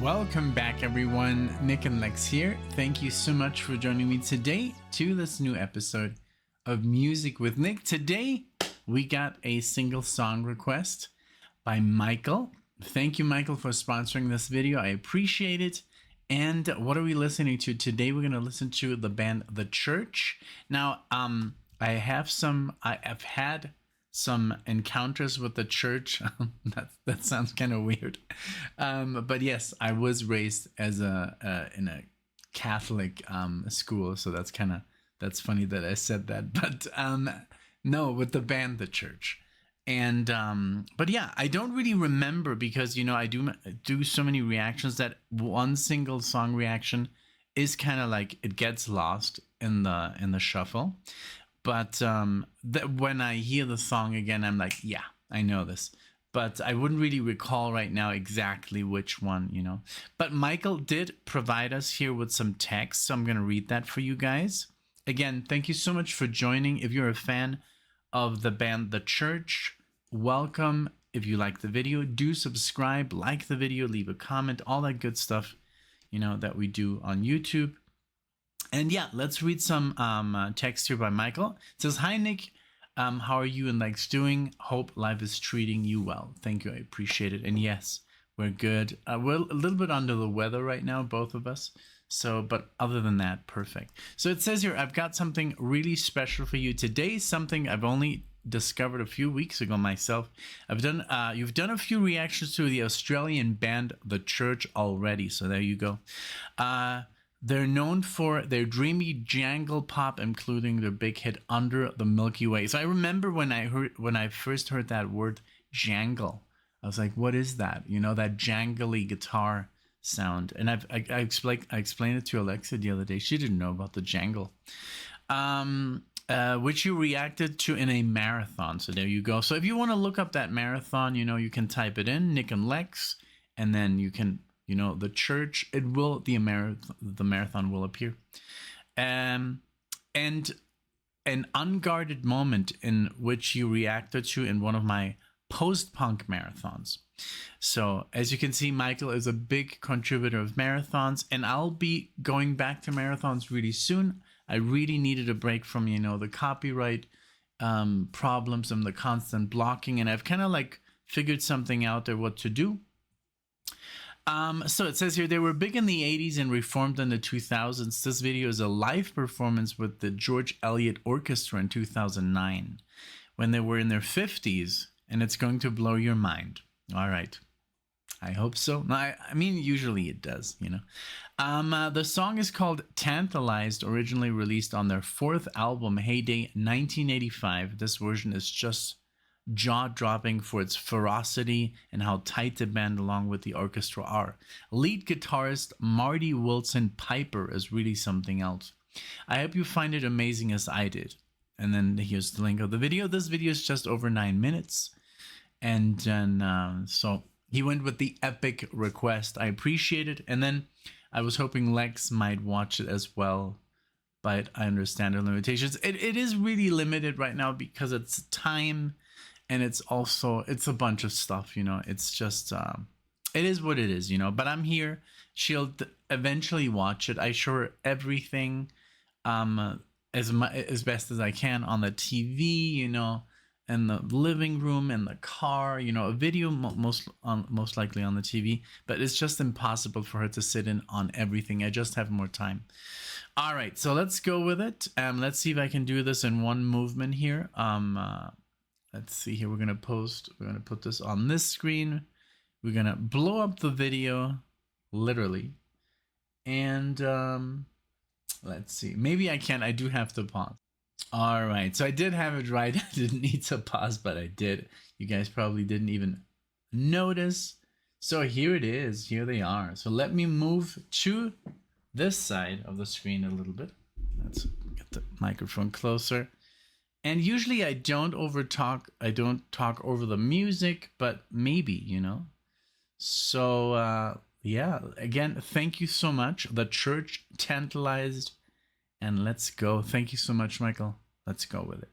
Welcome back, everyone. NicknLex here. Thank you so much for joining me today to this new episode of Music with Nick. Today, we got a single song request by Michael. Thank you, Michael, for sponsoring this video. I appreciate it. And what are we listening to today? We're going to listen to the band The Church. Now, I've had some encounters with the church. that sounds kind of weird, but yes, I was raised as in a Catholic school, so that's funny that I said that. But no, with the band The Church, and but yeah, I don't really remember because I do so many reactions that one single song reaction is kind of like it gets lost in the shuffle. But when I hear the song again, I'm like, yeah, I know this. But I wouldn't really recall right now exactly which one, But Michael did provide us here with some text, so I'm going to read that for you guys. Again, thank you so much for joining. If you're a fan of the band The Church, welcome. If you like the video, do subscribe, like the video, leave a comment, all that good stuff, that we do on YouTube. And yeah, let's read some text here by Michael. It says, "Hi, Nick. How are you and Lex doing? Hope life is treating you well. Thank you. I appreciate it." And yes, we're good. We're a little bit under the weather right now, both of us. So, but other than that, perfect. So it says here, I've got something really special for you today. Something I've only discovered a few weeks ago myself. You've done a few reactions to the Australian band The Church already. So there you go. They're known for their dreamy jangle pop, including their big hit Under the Milky Way. So I remember when I first heard that word jangle, I was like, what is that? That jangly guitar sound. And I explained it to Alexa the other day. She didn't know about the jangle, which you reacted to in a marathon. So there you go. So if you want to look up that marathon, you can type it in, NicknLex, and then you can The Church, the marathon will appear. And an unguarded moment in which you reacted to in one of my post-punk marathons. So as you can see, Michael is a big contributor of marathons, and I'll be going back to marathons really soon. I really needed a break from, the copyright problems and the constant blocking, and I've kind of like figured something out there what to do. So it says here, they were big in the 80s and reformed in the 2000s. This video is a live performance with the George Eliot Orchestra in 2009 when they were in their 50s, and it's going to blow your mind. All right. I hope so. I mean, usually it does, The song is called Tantalized, originally released on their fourth album, Heyday 1985. This version is just jaw-dropping for its ferocity and how tight the band along with the orchestra are. Lead guitarist Marty Wilson Piper is really something else. I hope you find it amazing as I did. And then here's the link of the video. This video is just over 9 minutes. And then, so he went with the epic request. I appreciate it. And then I was hoping Lex might watch it as well, but I understand the limitations. It is really limited right now because it's time. And it's a bunch of stuff, it's just, it is what it is, but I'm here. She'll eventually watch it. I show her everything, as best as I can on the TV, in the living room, in the car, a video most likely on the TV, but it's just impossible for her to sit in on everything. I just have more time. All right, so let's go with it. Let's see if I can do this in one movement here. Let's see here. We're going to put this on this screen. We're going to blow up the video, literally. And let's see. Maybe I can't. I do have to pause. All right. So I did have it right. I didn't need to pause, but I did. You guys probably didn't even notice. So here it is. Here they are. So let me move to this side of the screen a little bit. Let's get the microphone closer. And usually I don't talk over the music, but maybe, So, yeah, again, thank you so much. The Church, Tantalized, and let's go. Thank you so much, Michael. Let's go with it.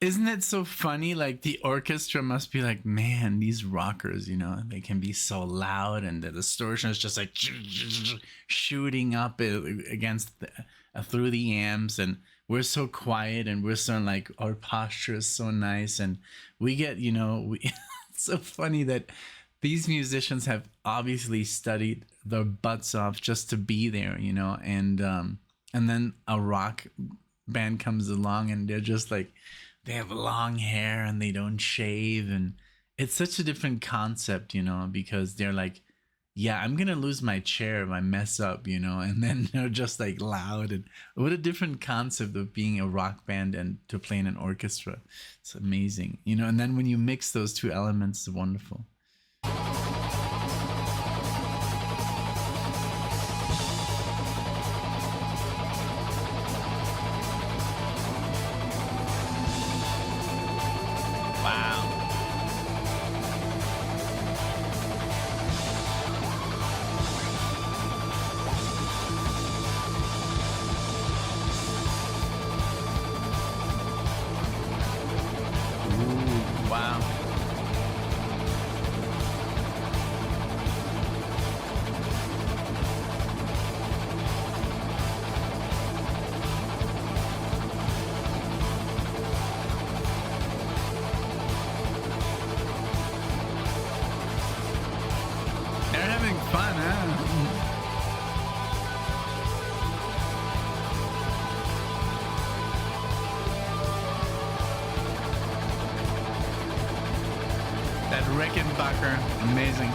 Isn't it so funny? Like the orchestra must be like, man, these rockers, they can be so loud, and the distortion is just like shooting up against through the amps, and we're so quiet, and we're so like our posture is so nice, and we get, we. It's so funny that these musicians have obviously studied their butts off just to be there, and then a rock band comes along, and they're just like they have long hair and they don't shave, and it's such a different concept, because they're like, yeah, I'm gonna lose my chair if I mess up, and then they're just like loud. And what a different concept of being a rock band and to play in an orchestra. It's amazing, and then when you mix those two elements, it's wonderful. Rickenbacker, amazing.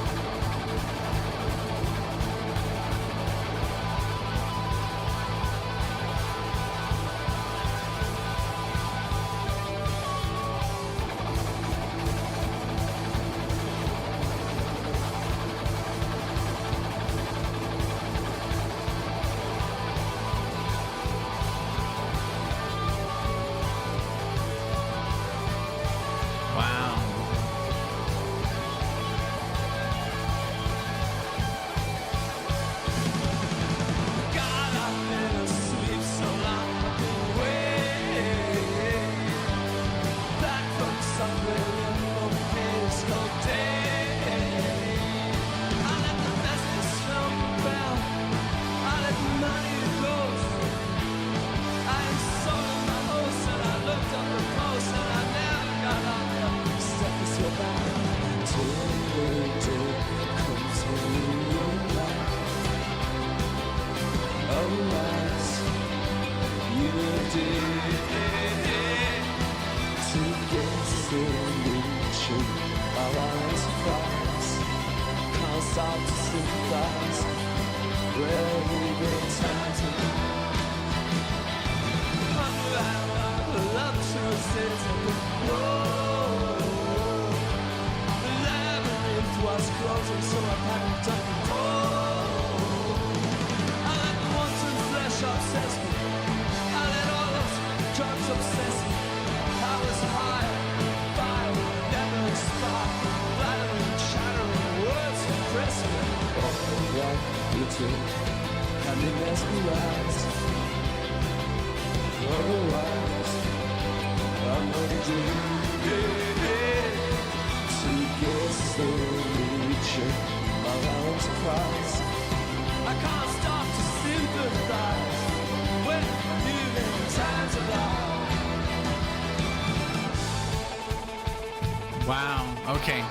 Wow. Okay.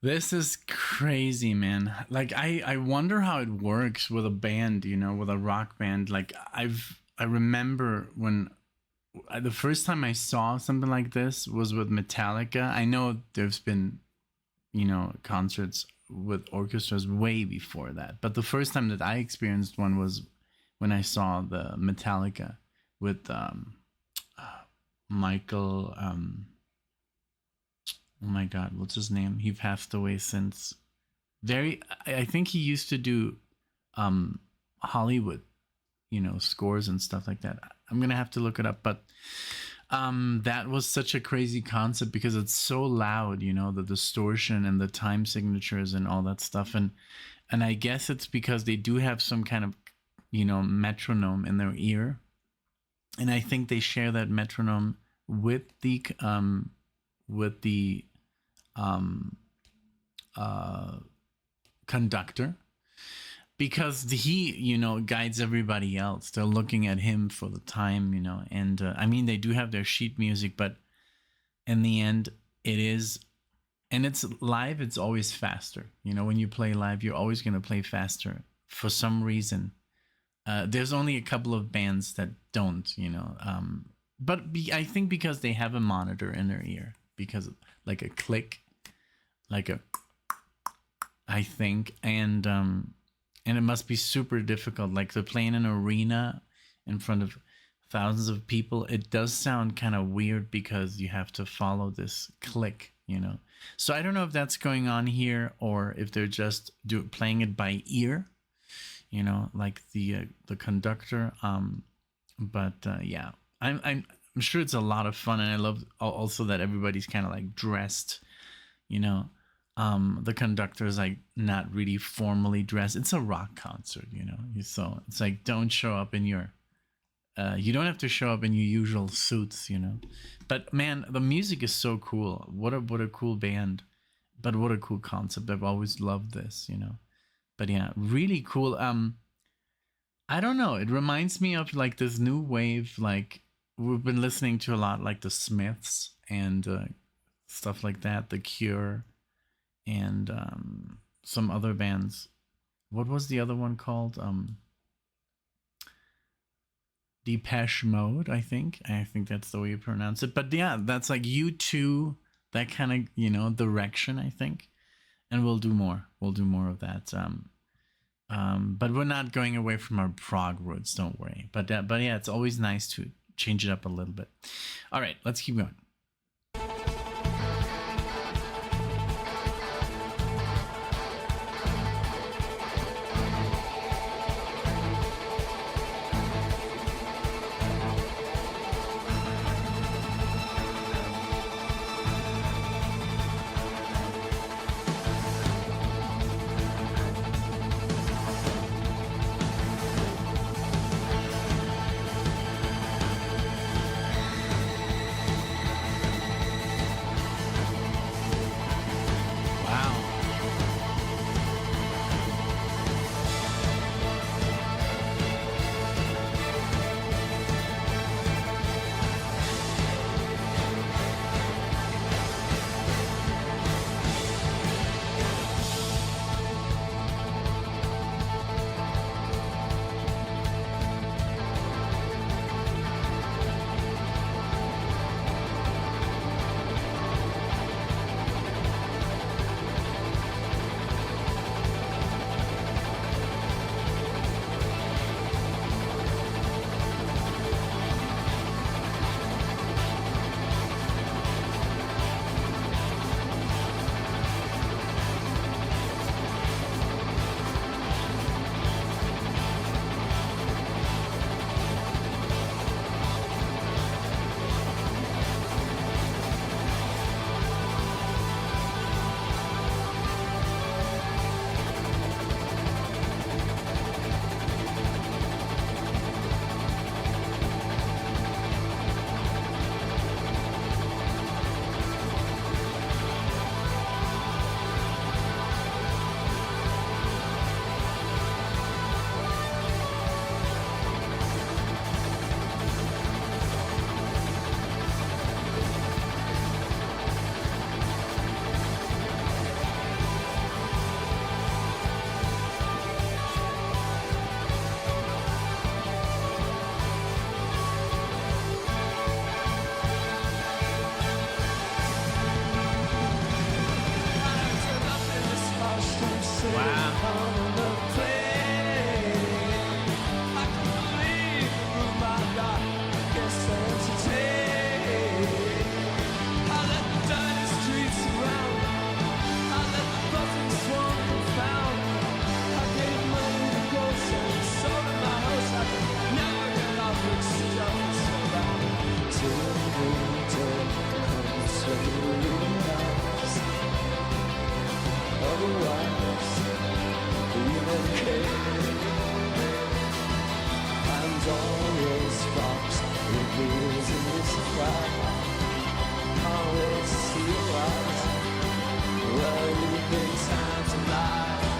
This is crazy, man. Like I wonder how it works with a band, with a rock band. Like I remember when the first time I saw something like this was with Metallica. I know there's been, concerts with orchestras way before that, but the first time that I experienced one was when I saw the Metallica with Michael. Oh my God, what's his name? He passed away since. I think he used to do Hollywood, scores and stuff like that. I'm gonna have to look it up, but that was such a crazy concept because it's so loud, the distortion and the time signatures and all that stuff, and I guess it's because they do have some kind of metronome in their ear, and I think they share that metronome with the um, uh, conductor, because he, guides everybody else. They're looking at him for the time, and I mean, they do have their sheet music, but in the end, it is, and it's live, it's always faster. When you play live, you're always going to play faster for some reason. There's only a couple of bands that don't, but I think because they have a monitor in their ear, because like a click, like a, I think, and it must be super difficult, like to play in an arena in front of thousands of people. It does sound kind of weird because you have to follow this click, So I don't know if that's going on here or if they're just playing it by ear, like the conductor. But yeah, I'm sure it's a lot of fun, and I love also that everybody's kind of like dressed, the conductor is like not really formally dressed. It's a rock concert, so it's like, don't show up in your you don't have to show up in your usual suits, but man, the music is so cool. What a cool band, but what a cool concept. I've always loved this, but yeah, really cool. I don't know, it reminds me of like this new wave, like we've been listening to a lot, like the Smiths and stuff like that, The Cure, and some other bands. What was the other one called? Depeche Mode, I think that's the way you pronounce it. But yeah, that's like U2, that kind of direction, I think. And we'll do more of that. But we're not going away from our prog roots, don't worry. But yeah, it's always nice to change it up a little bit. All right, let's keep going. reveals in this fire. Always see your eyes. Well, you've been tantalized.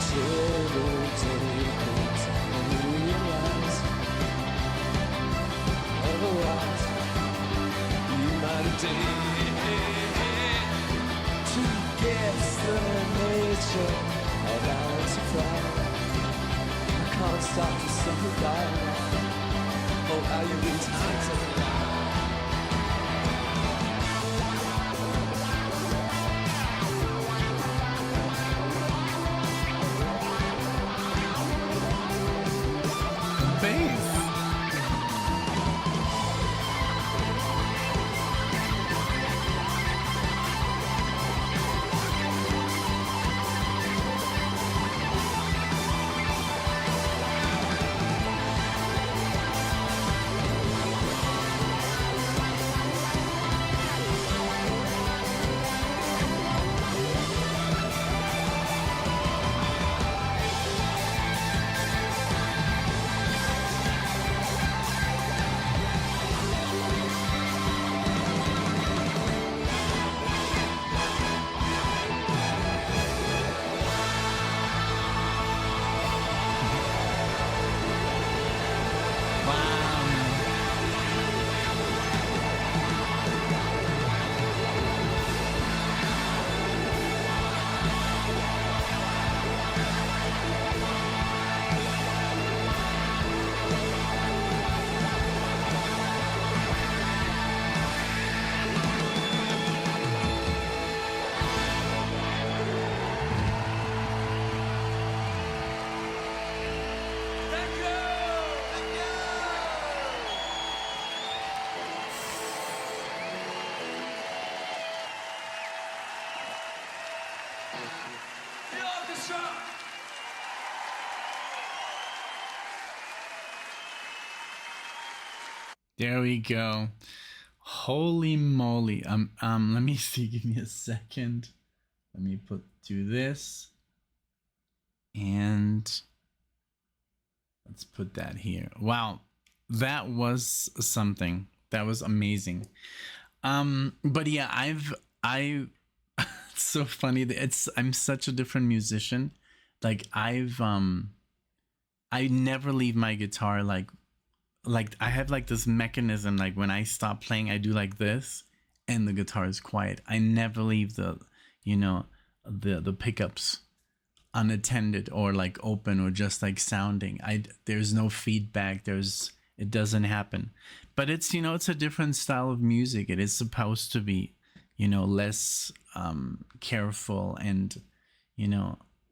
Till the day comes and you realize. Otherwise, you might have dated to guess the nature of our surprise. I can't stop to sympathize. Oh, how you've been tantalized. Bass. The orchestra! There we go. Holy moly. Let me see, give me a second. Let me do this. And let's put that here. Wow. That was something. That was amazing. But yeah, it's so funny. I'm such a different musician. Like I never leave my guitar like I have like this mechanism, like when I stop playing I do like this and the guitar is quiet. I never leave the the pickups unattended or like open or just like sounding. There's no feedback, it doesn't happen. But it's it's a different style of music. It is supposed to be less careful, and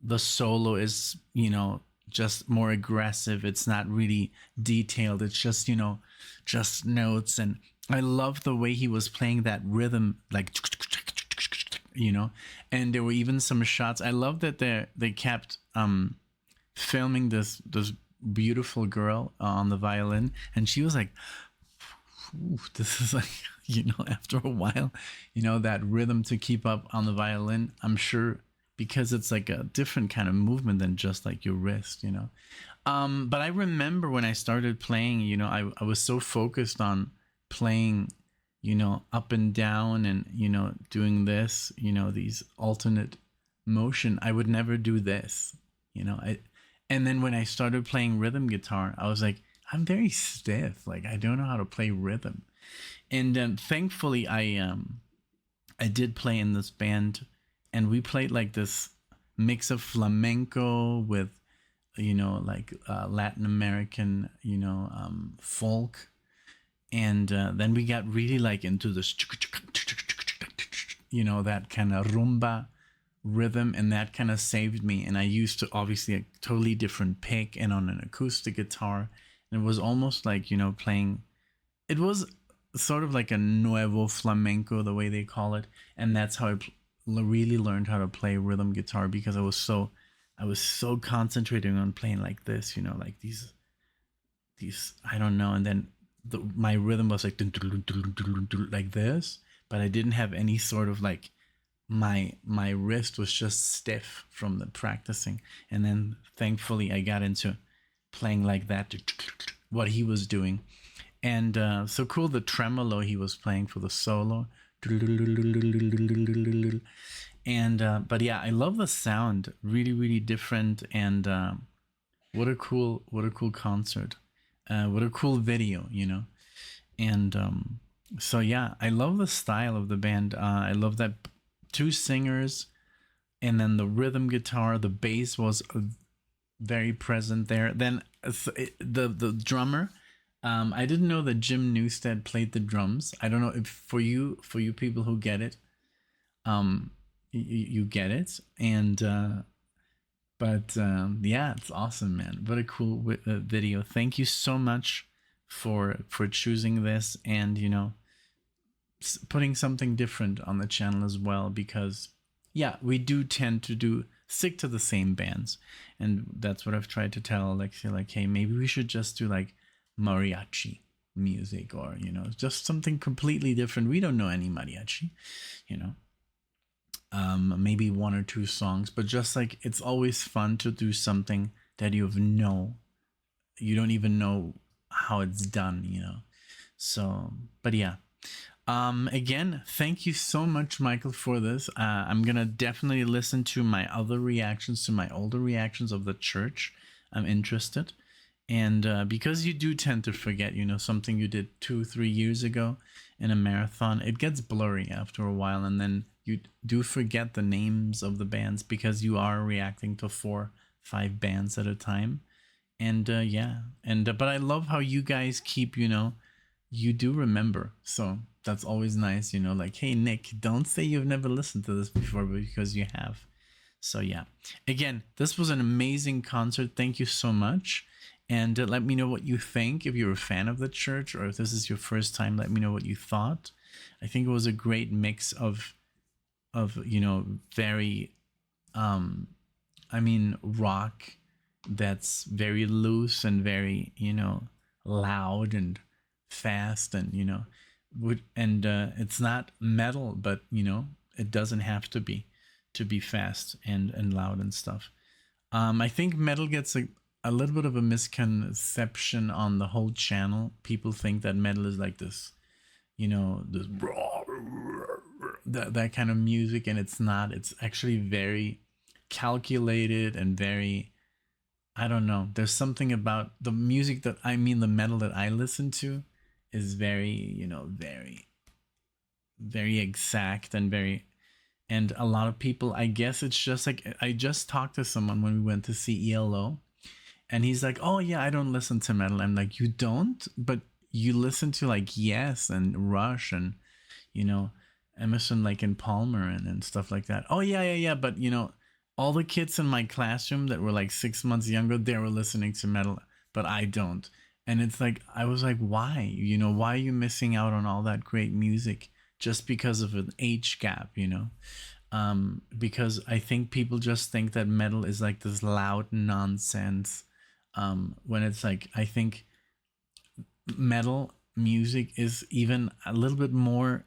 the solo is just more aggressive. It's not really detailed. It's just just notes. And I love the way he was playing that rhythm, like and there were even some shots. I love that they kept filming this beautiful girl on the violin, and she was like, this is like after a while that rhythm to keep up on the violin, I'm sure, because it's like a different kind of movement than just like your wrist. But I remember when I started playing, I was so focused on playing up and down and doing this, these alternate motion. I would never do this. And then when I started playing rhythm guitar, I was like, I'm very stiff. Like I don't know how to play rhythm. And thankfully I did play in this band, and we played like this mix of flamenco with like Latin American folk. And then we got really like into this that kind of rumba rhythm, and that kind of saved me. And I used to obviously a totally different pick and on an acoustic guitar, and it was almost like playing, it was sort of like a nuevo flamenco, the way they call it. And that's how I really learned how to play rhythm guitar, because I was so concentrating on playing like this, like these I don't know. And then my rhythm was like like this, but I didn't have any sort of like, my wrist was just stiff from the practicing. And then thankfully I got into playing like that, what he was doing. And so cool, the tremolo he was playing for the solo. And but yeah, I love the sound, really really different. And what a cool concert, what a cool video, you know. And so yeah, I love the style of the band. I love that two singers, and then the rhythm guitar, the bass was very present there. Then the drummer, I didn't know that Jim Newstead played the drums. I don't know if for you people who get it, you get it. And but yeah, it's awesome, man. What a cool video. Thank you so much for choosing this, and you know, putting something different on the channel as well, because yeah, we do tend to stick to the same bands. And that's what I've tried to tell Alexia, like, hey, maybe we should just do like mariachi music, or you know, just something completely different. We don't know any mariachi, you know. Maybe one or two songs, but just like, it's always fun to do something that you don't even know how it's done, you know. So but yeah, again, thank you so much, Michael, for this. I'm gonna definitely listen to my other reactions, to my older reactions of the church. I'm interested. And because you do tend to forget, you know, something you did 2-3 years ago in a marathon, it gets blurry after a while, and then you do forget the names of the bands because you are reacting to 4-5 bands at a time. And yeah, and but I love how you guys keep, you know, you do remember. So that's always nice, you know, like, hey, Nick, don't say you've never listened to this before, because you have. So yeah, again, this was an amazing concert. Thank you so much. And let me know what you think. If you're a fan of the church, or if this is your first time, let me know what you thought. I think it was a great mix of you know, very I mean, rock that's very loose and very, you know, loud and fast, and you know, and it's not metal, but you know, it doesn't have to be fast and loud and stuff. I think metal gets a little bit of a misconception on the whole channel. People think that metal is like this, you know, this that kind of music, and it's not. It's actually very calculated and very, I don't know, there's something about the music that, I mean, the metal that I listen to is very, you know, very very exact and very, and a lot of people, I guess it's just like, I just talked to someone when we went to see ELO, and he's like, oh yeah, I don't listen to metal. I'm like, you don't? But you listen to like Yes and Rush and, you know, Emerson, Lake and Palmer, and stuff like that. Oh yeah, but you know, all the kids in my classroom that were like 6 months younger, they were listening to metal, but I don't. And it's like, I was like, why? You know, why are you missing out on all that great music just because of an age gap, you know? Because I think people just think that metal is like this loud nonsense, when it's like, I think metal music is even a little bit more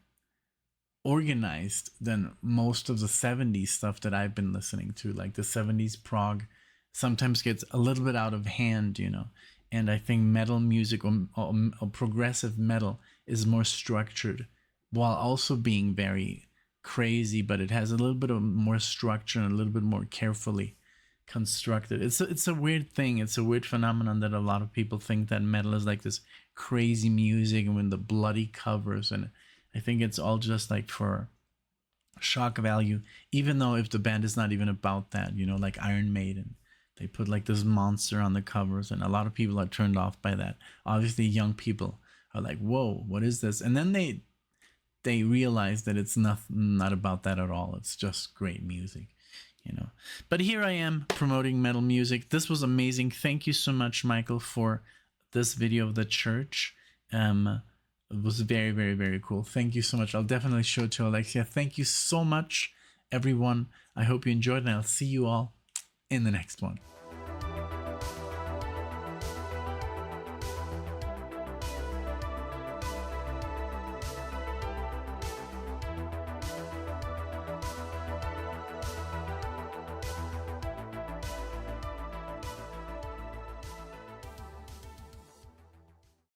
organized than most of the 70s stuff that I've been listening to. Like the 70s prog sometimes gets a little bit out of hand, you know. And I think metal music, or progressive metal, is more structured, while also being very crazy, but it has a little bit of more structure and a little bit more carefully constructed. It's a weird thing. It's a weird phenomenon that a lot of people think that metal is like this crazy music and with the bloody covers, and I think it's all just like for shock value, even though if the band is not even about that, you know, like Iron Maiden, they put like this monster on the covers, and a lot of people are turned off by that. Obviously young people are like, whoa, what is this? And then they realize that it's not about that at all. It's just great music, you know. But here I am promoting metal music. This was amazing. Thank you so much, Michael, for this video of the church. It was very, very, very cool. Thank you so much. I'll definitely show it to Alexia. Thank you so much, everyone. I hope you enjoyed, and I'll see you all in the next one.